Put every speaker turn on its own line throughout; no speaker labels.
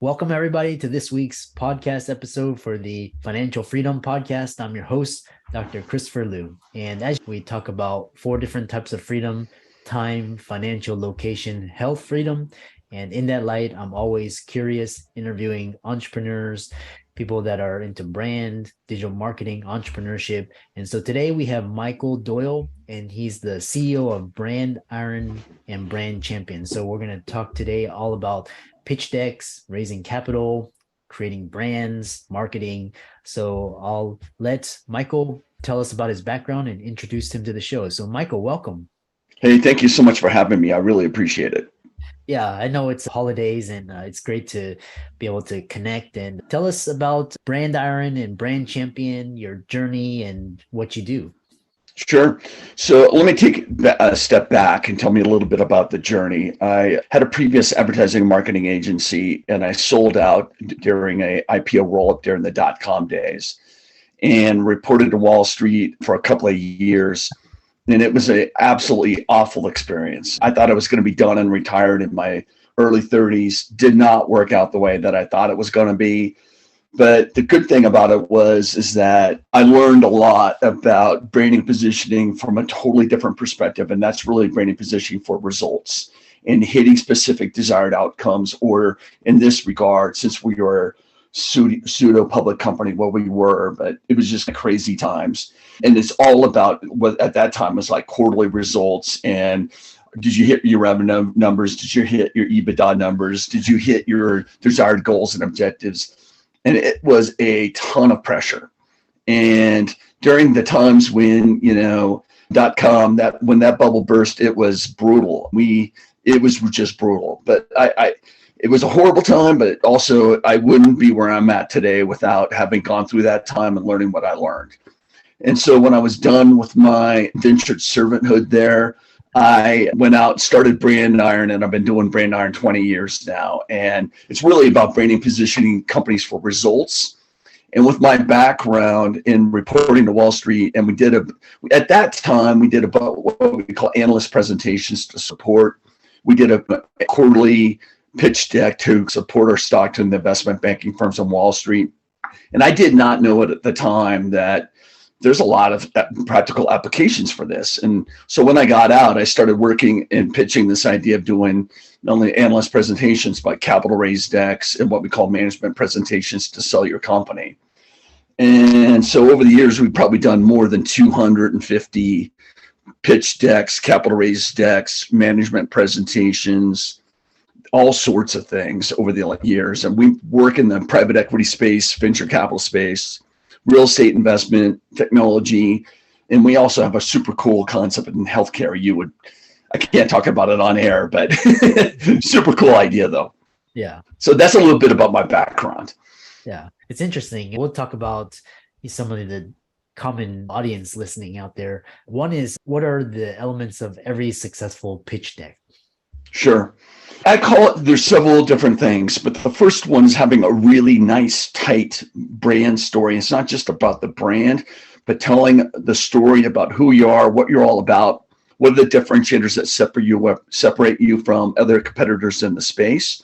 Welcome, everybody, to this week's podcast episode for the Financial Freedom Podcast. I'm your host, Dr. Christopher Liu. And as we talk about four different types of freedom: time, financial, location, health freedom. And in that light, I'm always curious, interviewing entrepreneurs, people that are into brand, digital marketing, entrepreneurship. And so today we have Michael Doyle, and he's the CEO of Brand Iron and Brand Champion. So we're going to talk today all about pitch decks, raising capital, creating brands, marketing. So I'll let Michael tell us about his background and introduce him to the show. So Michael, welcome.
Hey, thank you so much for having me. I really appreciate it.
Yeah, I know it's holidays and it's great to be able to connect and tell us about Brand Iron and Brand Champion, your journey and what you do.
Sure. So let me take a step back and tell me a little bit about the journey. I had a previous advertising and marketing agency, and I sold out during a IPO roll-up during the dot-com days and reported to Wall Street for a couple of years. And it was an absolutely awful experience. I thought I was going to be done and retired in my early 30s. Did not work out the way that I thought it was going to be. But the good thing about it is that I learned a lot about branding and positioning from a totally different perspective. And that's really branding positioning for results and hitting specific desired outcomes, or in this regard, since we were pseudo public company, well, we were, but it was just crazy times. And it's all about what at that time was like quarterly results. And did you hit your revenue numbers? Did you hit your EBITDA numbers? Did you hit your desired goals and objectives? And it was a ton of pressure. And during the times when, .com, when that bubble burst, it was brutal. It was just brutal. But it was a horrible time, but also I wouldn't be where I'm at today without having gone through that time and learning what I learned. And so when I was done with my indentured servanthood there, I went out and started Brand Iron, and I've been doing Brand Iron 20 years now. And it's really about branding, positioning companies for results. And with my background in reporting to Wall Street, and at that time, we did about what we call analyst presentations to support. We did a quarterly pitch deck to support our stock to the investment banking firms on Wall Street. And I did not know it at the time that there's a lot of practical applications for this. And so when I got out, I started working and pitching this idea of doing not only analyst presentations, but capital raise decks and what we call management presentations to sell your company. And so over the years, we've probably done more than 250 pitch decks, capital raise decks, management presentations, all sorts of things over the years. And we work in the private equity space, venture capital space, real estate investment, technology, and we also have a super cool concept in healthcare. I can't talk about it on air, but super cool idea though.
Yeah.
So that's a little bit about my background.
Yeah, it's interesting. We'll talk about some of the common audience listening out there. One is, what are the elements of every successful pitch deck?
Sure. I call it, there's several different things, but the first one is having a really nice, tight brand story. It's not just about the brand, but telling the story about who you are, what you're all about, what are the differentiators that separate you from other competitors in the space,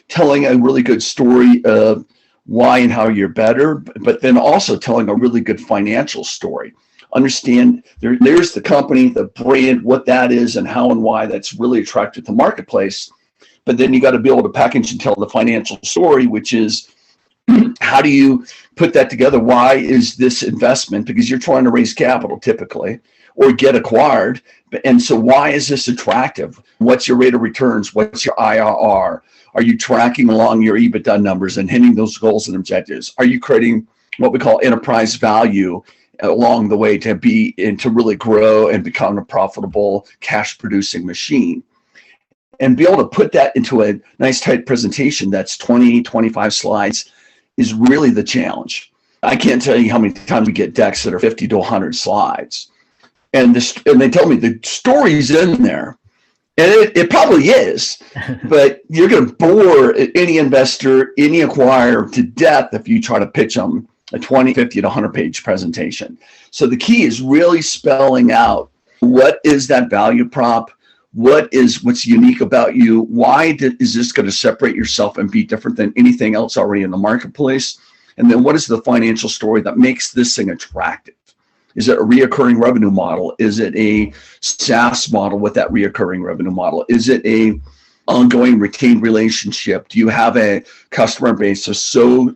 telling a really good story of why and how you're better, but then also telling a really good financial story. Understand there's the company, the brand, what that is and how and why that's really attractive to the marketplace. But then you got to be able to package and tell the financial story, which is how do you put that together? Why is this investment? Because you're trying to raise capital typically or get acquired. And so why is this attractive? What's your rate of returns? What's your IRR? Are you tracking along your EBITDA numbers and hitting those goals and objectives? Are you creating what we call enterprise value along the way to really grow and become a profitable cash producing machine? And be able to put that into a nice tight presentation that's 20, 25 slides is really the challenge. I can't tell you how many times we get decks that are 50 to 100 slides. And they tell me the story's in there. And it probably is, but you're going to bore any investor, any acquirer to death if you try to pitch them a 20, 50 to 100 page presentation. So the key is really spelling out what is that value prop, What's unique about you? Is this going to separate yourself and be different than anything else already in the marketplace? And then what is the financial story that makes this thing attractive? Is it a reoccurring revenue model? Is it a SaaS model with that reoccurring revenue model? Is it a ongoing retained relationship? Do you have a customer base that's so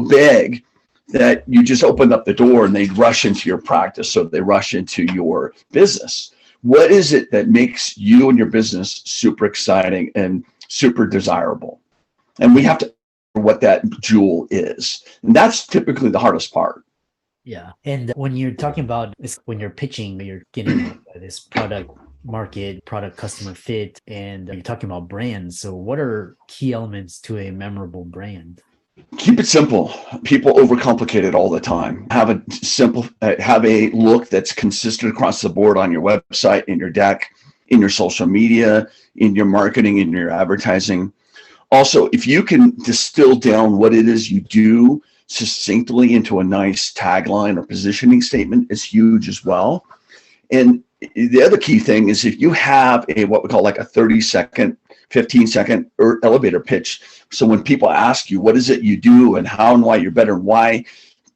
big that you just open up the door and they rush into your practice, so they rush into your business? What is it that makes you and your business super exciting and super desirable? And we have to know what that jewel is. And that's typically the hardest part.
Yeah. And when you're talking about this, when you're pitching, you're getting this product market, product customer fit, and you're talking about brands. So what are key elements to a memorable brand?
Keep it simple. People overcomplicate it all the time. Have a look that's consistent across the board on your website, in your deck, in your social media, in your marketing, in your advertising. Also, if you can distill down what it is you do succinctly into a nice tagline or positioning statement, is huge as well. And the other key thing is, if you have what we call like a 30-second, 15-second elevator pitch. So when people ask you, what is it you do and how and why you're better, and why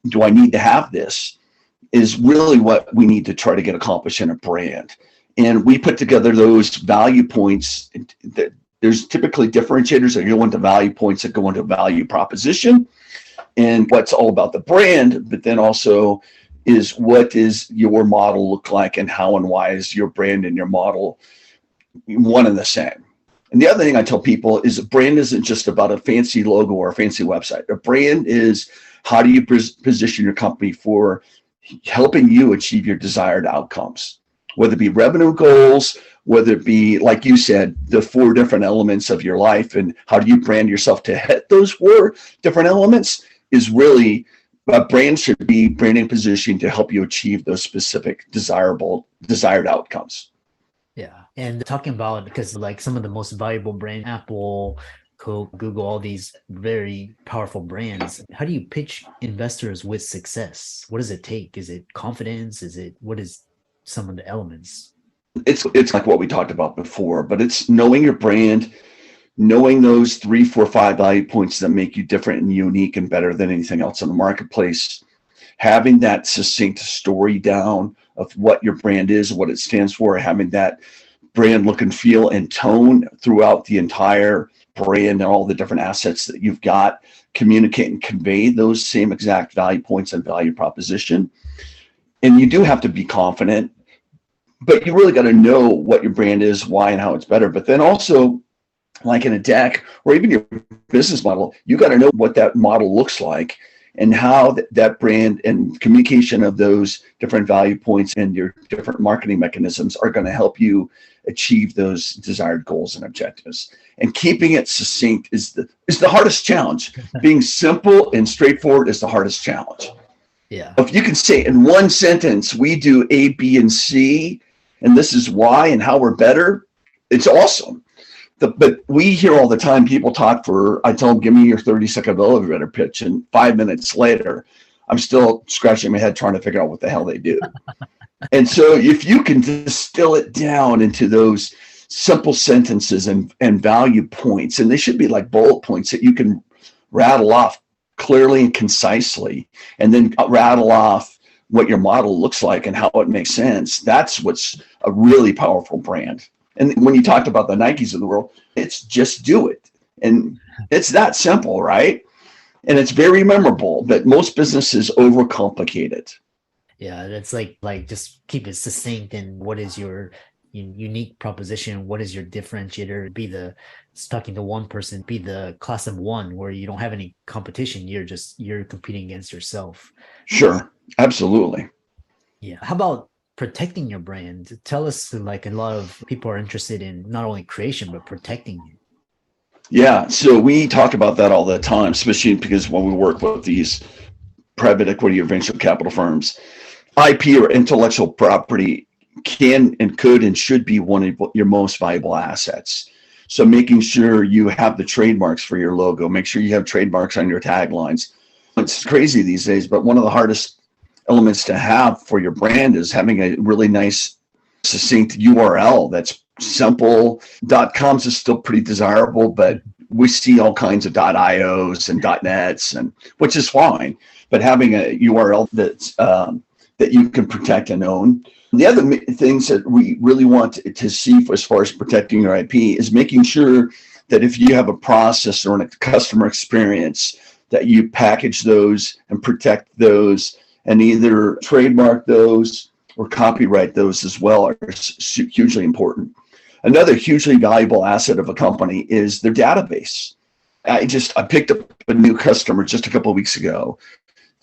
do I need to have this, is really what we need to try to get accomplished in a brand. And we put together those value points. There's typically differentiators that go into value points that go into value proposition, and what's all about the brand, but then also is what does your model look like, and how and why is your brand and your model one and the same. And the other thing I tell people is a brand isn't just about a fancy logo or a fancy website. A brand is, how do you position your company for helping you achieve your desired outcomes, whether it be revenue goals, whether it be, like you said, the 4 different elements of your life, and how do you brand yourself to hit those 4 different elements, is really, a brand should be branding positioning to help you achieve those specific desired outcomes.
Yeah. And talking about, because like some of the most valuable brands, Apple, Coke, Google, all these very powerful brands, how do you pitch investors with success? What does it take? Is it confidence? What is some of the elements?
It's like what we talked about before, but it's knowing your brand, knowing those 3, 4, 5 value points that make you different and unique and better than anything else in the marketplace, having that succinct story down of what your brand is, what it stands for, having that brand look and feel and tone throughout the entire brand and all the different assets that you've got, communicate and convey those same exact value points and value proposition. And you do have to be confident, but you really got to know what your brand is, why, and how it's better. But then also, like in a deck or even your business model, you got to know what that model looks like, and how that brand and communication of those different value points and your different marketing mechanisms are going to help you achieve those desired goals and objectives. And keeping it succinct is the hardest challenge. Being simple and straightforward is the hardest challenge.
Yeah.
If you can say in one sentence, we do A, B, and C, and this is why and how we're better, it's awesome. But we hear all the time people talk I tell them, give me your 30-second elevator pitch, and 5 minutes later, I'm still scratching my head trying to figure out what the hell they do. And so if you can distill it down into those simple sentences and value points, and they should be like bullet points that you can rattle off clearly and concisely, and then rattle off what your model looks like and how it makes sense, that's what's a really powerful brand. And when you talked about the Nikes of the world, it's just do it. And it's that simple, right? And it's very memorable, but most businesses overcomplicate it.
Yeah, that's like just keep it succinct. And what is your unique proposition? What is your differentiator? Talking to one person, be the class of one, where you don't have any competition. You're competing against yourself.
Sure, absolutely.
Yeah. How about protecting your brand? Tell us, like, a lot of people are interested in not only creation, but protecting it.
Yeah, so we talk about that all the time, especially because when we work with these private equity or venture capital firms, IP or intellectual property can and could and should be one of your most valuable assets. So making sure you have the trademarks for your logo, make sure you have trademarks on your taglines. It's crazy these days, but one of the hardest elements to have for your brand is having a really nice, succinct URL that's simple. .coms is still pretty desirable, but we see all kinds of .ios and .nets, and which is fine. But having a URL that you can protect and own. The other things that we really want to see as far as protecting your IP is making sure that if you have a process or a customer experience, that you package those and protect those and either trademark those or copyright those as well are hugely important. Another hugely valuable asset of a company is their database. I picked up a new customer just a couple of weeks ago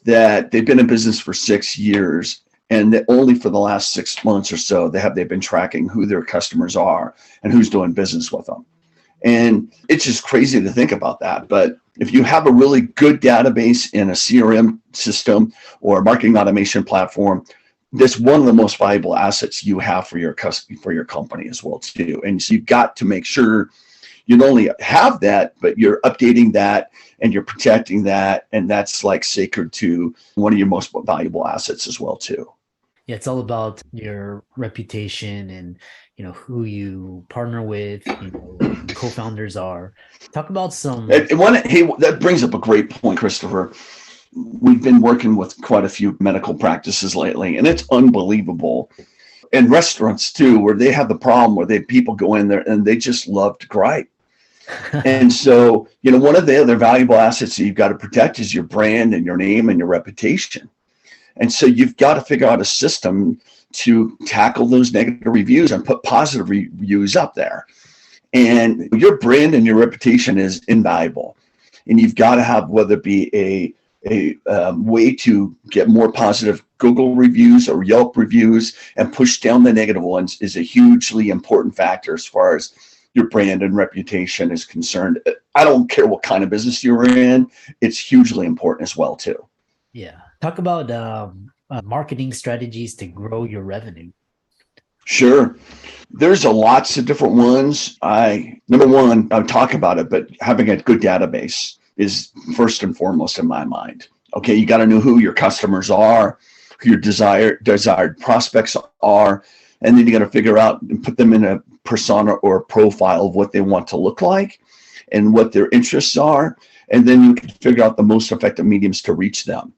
that they've been in business for 6 years, and that only for the last 6 months or so they've been tracking who their customers are and who's doing business with them. And it's just crazy to think about that. But if you have a really good database in a CRM system or a marketing automation platform, that's one of the most valuable assets you have for your company as well too. And so you've got to make sure you not only have that, but you're updating that and you're protecting that. And that's like sacred to one of your most valuable assets as well too.
Yeah, it's all about your reputation and who you partner with, co-founders are. Talk about some.
Hey, that brings up a great point, Christopher. We've been working with quite a few medical practices lately, and it's unbelievable. And restaurants too, where they have the problem where people go in there and they just love to gripe. And so, one of the other valuable assets that you've got to protect is your brand and your name and your reputation. And so you've got to figure out a system to tackle those negative reviews and put positive reviews up there. And your brand and your reputation is invaluable. And you've got to have, whether it be a way to get more positive Google reviews or Yelp reviews and push down the negative ones is a hugely important factor as far as your brand and reputation is concerned. I don't care what kind of business you're in. It's hugely important as well too.
Yeah. Talk about marketing strategies to grow your revenue.
Sure. There's lots of different ones. Number one, I'll talk about it, but having a good database is first and foremost in my mind. Okay, you got to know who your customers are, who your desired prospects are, and then you got to figure out and put them in a persona or a profile of what they want to look like and what their interests are, and then you can figure out the most effective mediums to reach them.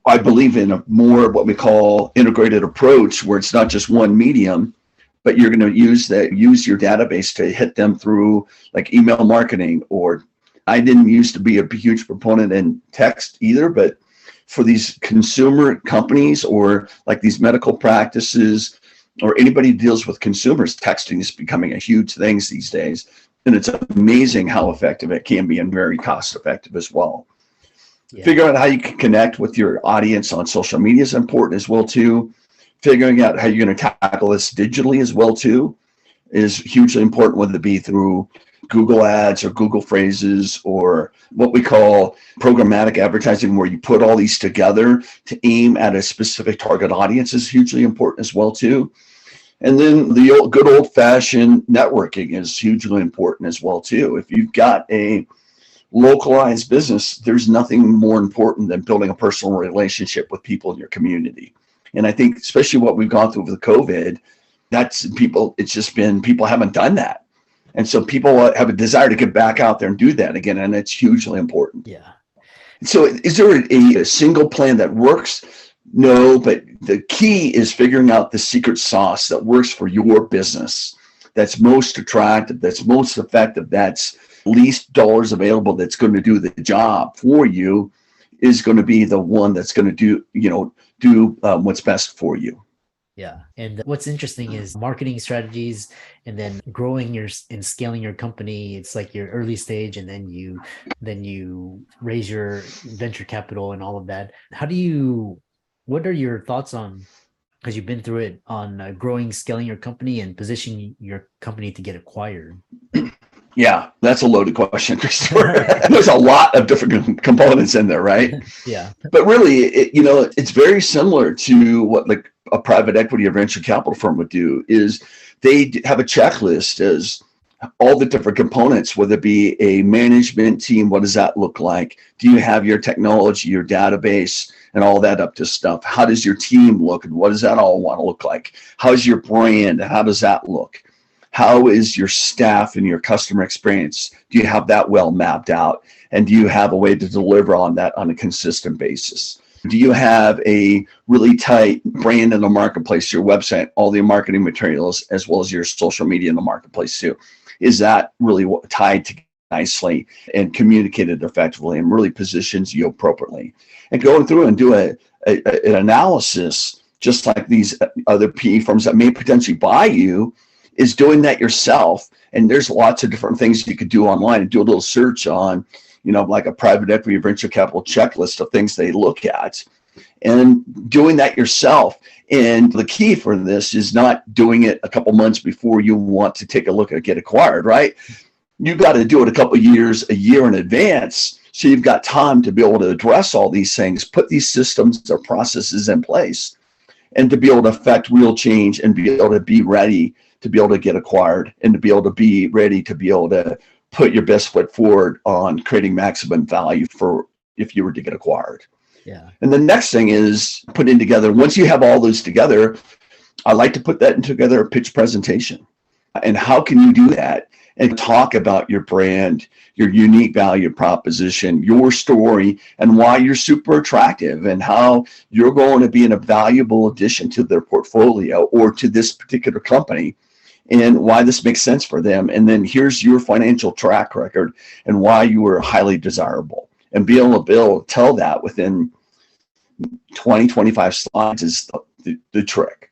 I believe in a more what we call integrated approach, where it's not just one medium, but you're going to use your database to hit them through like email marketing. Or I didn't used to be a huge proponent in text either, but for these consumer companies or like these medical practices or anybody who deals with consumers, texting is becoming a huge thing these days. And it's amazing how effective it can be and very cost effective as well. Yeah. Figuring out how you can connect with your audience on social media is important as well too. Figuring out how you're going to tackle this digitally as well too is hugely important, whether it be through Google ads or Google phrases or what we call programmatic advertising, where you put all these together to aim at a specific target audience is hugely important as well too. And then the good old fashioned networking is hugely important as well too. If you've got a localized business, there's nothing more important than building a personal relationship with people in your community. And I think especially what we've gone through with COVID, people haven't done that. And so people have a desire to get back out there and do that again. And it's hugely important.
Yeah.
So is there a single plan that works? No, but the key is figuring out the secret sauce that works for your business, that's most attractive, that's most effective, that's least dollars available, that's going to do the job for you, is going to be the one that's going to do what's best for you.
Yeah. And what's interesting is marketing strategies and then growing and scaling your company. It's like your early stage, and then you raise your venture capital and all of that. What are your thoughts on, because you've been through it, on growing, scaling your company and positioning your company to get acquired?
Yeah, that's a loaded question, Christopher. There's a lot of different components in there, right?
Yeah.
But really, it's very similar to what like a private equity or venture capital firm would do. Is they have a checklist as all the different components, whether it be a management team, what does that look like? Do you have your technology, your database, and all that up to stuff? How does your team look, and what does that all want to look like? How's your brand? How does that look? How is your staff and your customer experience? Do you have that well mapped out? And do you have a way to deliver on that on a consistent basis? Do you have a really tight brand in the marketplace, your website, all the marketing materials, as well as your social media in the marketplace too? Is that really tied together nicely and communicated effectively and really positions you appropriately? And going through and do an analysis, just like these other PE firms that may potentially buy you, is doing that yourself. And there's lots of different things you could do online and do a little search on, like a private equity or venture capital checklist of things they look at, and doing that yourself. And the key for this is not doing it a couple months before you want to take a look at get acquired, right? You got to do it a year in advance. So you've got time to be able to address all these things, put these systems or processes in place, and to be able to affect real change and be able to be ready to be able to get acquired, and to be able to be ready to be able to put your best foot forward on creating maximum value for if you were to get acquired.
Yeah.
And the next thing is putting together, once you have all those together, I like to put that together a pitch presentation. And how can you do that? And talk about your brand, your unique value proposition, your story, and why you're super attractive, and how you're going to be a valuable addition to their portfolio or to this particular company, and why this makes sense for them. And then here's your financial track record and why you are highly desirable. And be able to tell that within 20, 25 slides is the trick.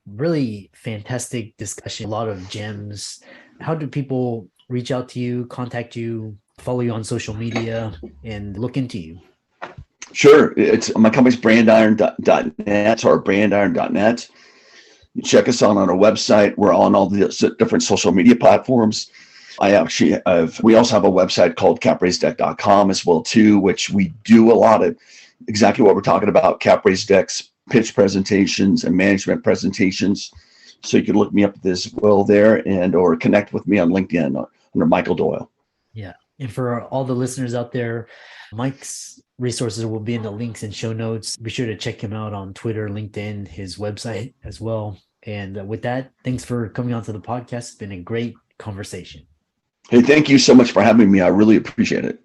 Really fantastic discussion, a lot of gems. How do people reach out to you, contact you, follow you on social media, and look into you?
Sure. It's my company's brandiron.net or brandiron.net. You check us out on our website. We're on all the different social media platforms. We also have a website called capraisedeck.com as well too, which we do a lot of exactly what we're talking about, cap raise decks, pitch presentations, and management presentations. So you can look me up as well there, and or connect with me on LinkedIn under Michael Doyle.
Yeah. And for all the listeners out there, Mike's resources will be in the links and show notes. Be sure to check him out on Twitter, LinkedIn, his website as well. And with that, thanks for coming on to the podcast. It's been a great conversation.
Hey, thank you so much for having me. I really appreciate it.